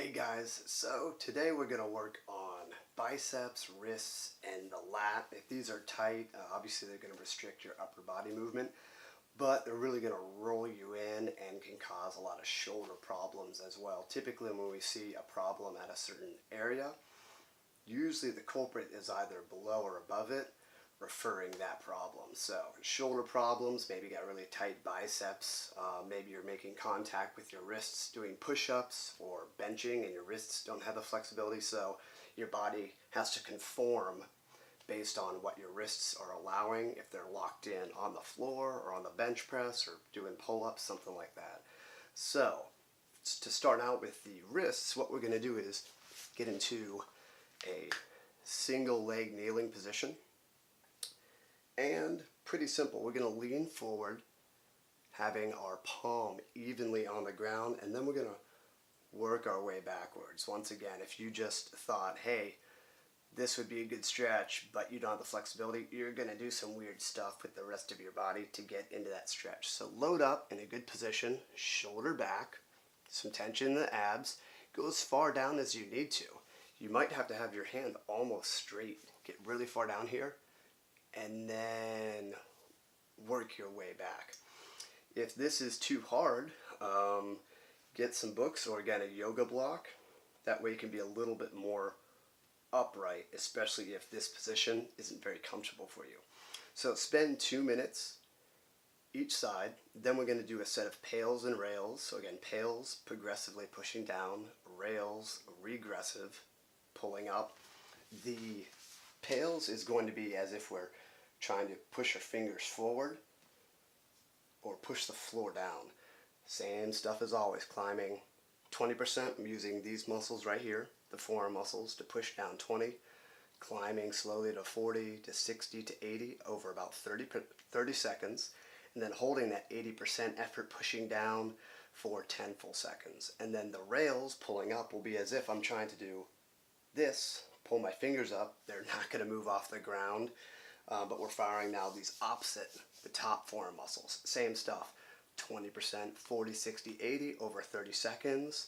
Hey guys, so today we're going to work on biceps, wrists, and the lat. If these are tight, obviously they're going to restrict your upper body movement, but they're really going to roll you in and can cause a lot of shoulder problems as well. Typically when we see a problem at a certain area, usually the culprit is either below or above it, referring that problem. So shoulder problems, maybe you got really tight biceps, maybe you're making contact with your wrists doing push-ups or benching and your wrists don't have the flexibility, so your body has to conform based on what your wrists are allowing, if they're locked in on the floor or on the bench press or doing pull-ups, something like that. So to start out with the wrists, what we're going to do is get into a single leg kneeling position. And pretty simple, we're going to lean forward, having our palm evenly on the ground, and then we're going to work our way backwards. Once again, if you just thought, hey, this would be a good stretch, but you don't have the flexibility, you're going to do some weird stuff with the rest of your body to get into that stretch. So load up in a good position, shoulder back, some tension in the abs, go as far down as you need to. You might have to have your hand almost straight, get really far down here, and then work your way back. If this is too hard, get some books or again a yoga block. That way you can be a little bit more upright, especially if this position isn't very comfortable for you. So spend 2 minutes each side. Then we're going to do a set of pails and rails. So again, pails progressively pushing down, rails regressive pulling up. The pails is going to be as if we're trying to push our fingers forward or push the floor down. Same stuff as always, climbing 20%. I'm using these muscles right here, the forearm muscles, to push down 20, climbing slowly to 40 to 60 to 80 over about 30 seconds, and then holding that 80% effort pushing down for 10 full seconds. And then the rails pulling up will be as if I'm trying to do this, pull my fingers up. They're not going to move off the ground. But we're firing now these opposite, the top forearm muscles. Same stuff, 20%, 40, 60, 80 over 30 seconds,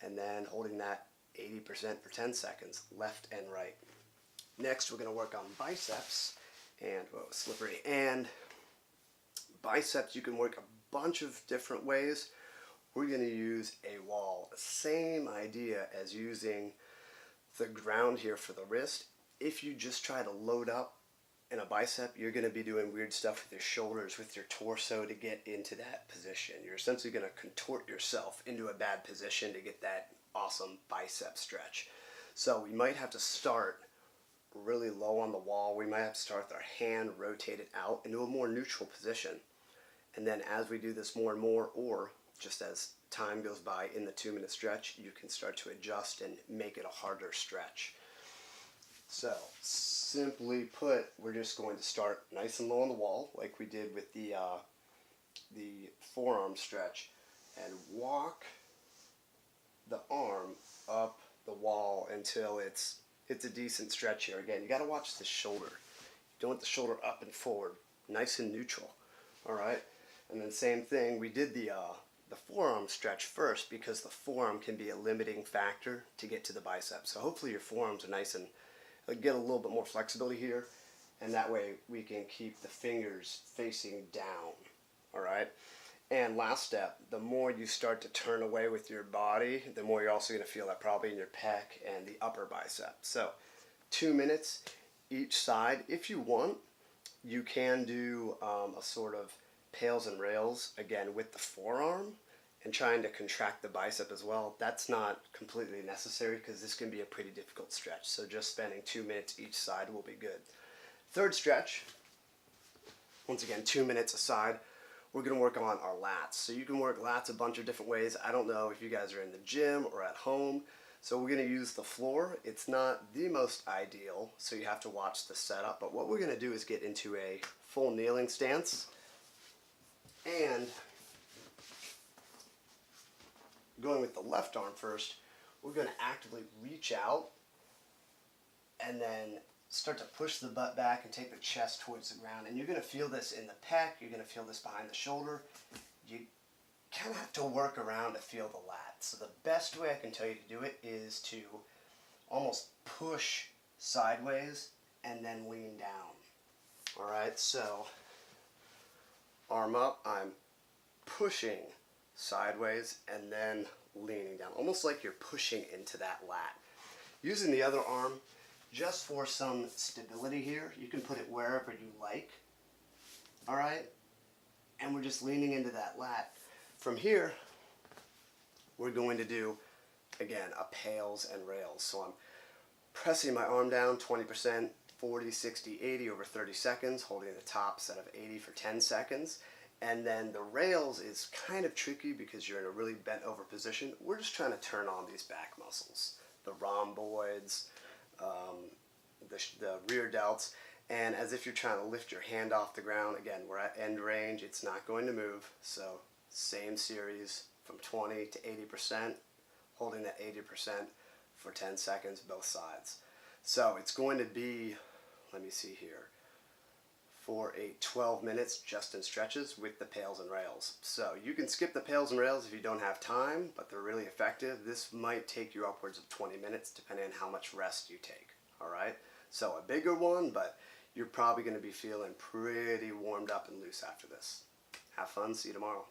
and then holding that 80% for 10 seconds, left and right. Next, we're going to work on biceps, and slippery. And biceps, you can work a bunch of different ways. We're going to use a wall. Same idea as using the ground here for the wrist. If you just try to load up in a bicep, you're going to be doing weird stuff with your shoulders, with your torso to get into that position. You're essentially going to contort yourself into a bad position to get that awesome bicep stretch. So we might have to start really low on the wall. We might have to start with our hand rotated out into a more neutral position. And then as we do this more and more, or just as time goes by in the 2-minute stretch, you can start to adjust and make it a harder stretch. So, simply put, we're just going to start nice and low on the wall, like we did with the forearm stretch, and walk the arm up the wall until it's a decent stretch here. Again, you got to watch the shoulder. You don't want the shoulder up and forward, nice and neutral. All right, and then same thing. We did the forearm stretch first because the forearm can be a limiting factor to get to the bicep. So hopefully your forearms are nice and get a little bit more flexibility here, and that way we can keep the fingers facing down. All right, and last step, the more you start to turn away with your body, the more you're also going to feel that probably in your pec and the upper bicep. So 2 minutes each side. If you want, you can do a sort of pails and rails again with the forearm and trying to contract the bicep as well. That's not completely necessary because this can be a pretty difficult stretch. So just spending 2 minutes each side will be good. Third stretch, once again, 2 minutes aside, we're going to work on our lats. So you can work lats a bunch of different ways. I don't know if you guys are in the gym or at home. So we're going to use the floor. It's not the most ideal, so you have to watch the setup. But what we're going to do is get into a full kneeling stance. And going with the left arm first, we're going to actively reach out and then start to push the butt back and take the chest towards the ground. And you're going to feel this in the pec, you're going to feel this behind the shoulder. You kind of have to work around to feel the lat. So the best way I can tell you to do it is to almost push sideways and then lean down. All right, so arm up, I'm pushing sideways and then leaning down, almost like you're pushing into that lat. Using the other arm just for some stability here. You can put it wherever you like. All right, and we're just leaning into that lat. From here, we're going to do, again, a pails and rails. So I'm pressing my arm down 20%, 40, 60, 80 over 30 seconds, holding the top set of 80 for 10 seconds. And then the rails is kind of tricky because you're in a really bent over position. We're just trying to turn on these back muscles, the rhomboids, the rear delts, and as if you're trying to lift your hand off the ground. Again, we're at end range, it's not going to move, so same series from 20 to 80%, holding that 80% for 10 seconds, both sides. So it's going to be, let me see here, for 12 minutes just in stretches with the pails and rails. So you can skip the pails and rails if you don't have time, but they're really effective. This might take you upwards of 20 minutes depending on how much rest you take, all right? So a bigger one, but you're probably going to be feeling pretty warmed up and loose after this. Have fun, see you tomorrow.